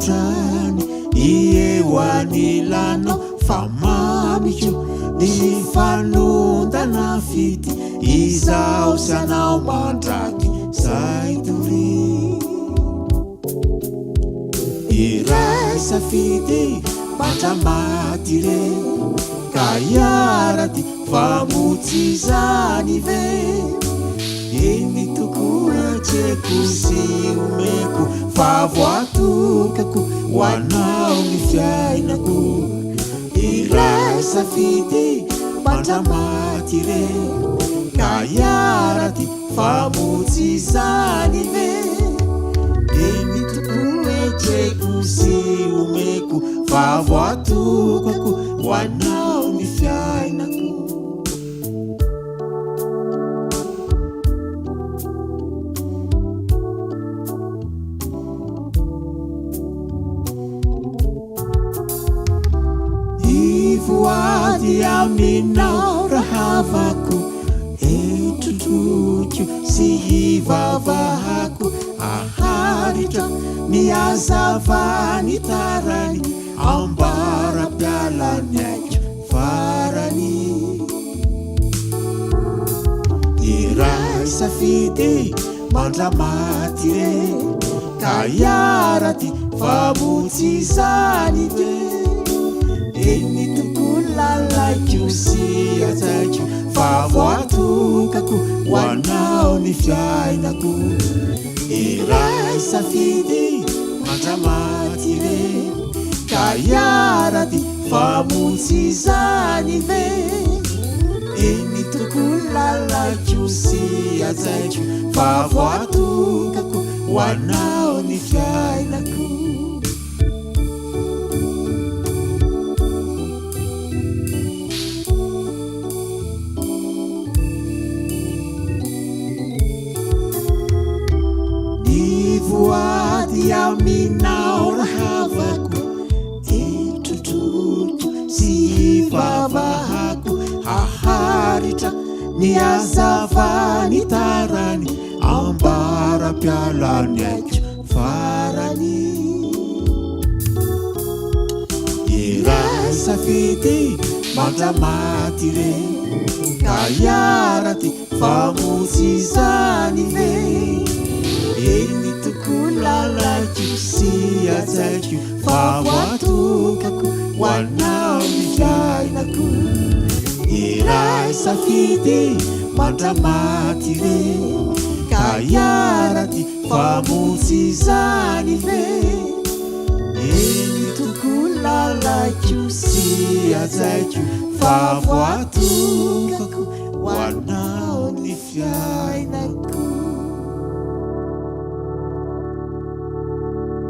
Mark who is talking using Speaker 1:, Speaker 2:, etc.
Speaker 1: tany eo anilanao fa mamiko ny fanondana fity izao sanao mandraky zay tory iray safidy mandramaty re ka iaraty famotsy zany ve iny tokoa tseko sy omeko fa voatokako hoanao ny fiainako iray safidy mandramaty re ka iaraty famotsy zany ve iny tokoa tseko sy omeko fa voatokako hoanao ny fiainako voady aminao rahavako etrotrotro sy hivavahako aharitra miazavany tarany ambara-pialany aiko farany iray safidy mandramaty re ka iaraty famotsy zany ve eny tokony lalaiko sy atsaiko fa voatokako hoanao ny fiainako iray safidy mandramaty re ka iaraty famotsy zany ve eny tokony lalaiko sy atsaiko fa voatokako hoanao ny fiainako voady aminao rahavako etrotrotro sy hivavahako aharitra miazavany tarany ambara-pialany aiko farany iray safidy mandramaty re ka iaraty famotsy zany ve eny tokony lalaiko sy atsaiko fa voatokako hoanao ny fiainako iray safidy mandramaty re ka iaraty famotsy zany ve eny tokony lalaiko sy atsaiko fa voatokako hoanao ny fiainako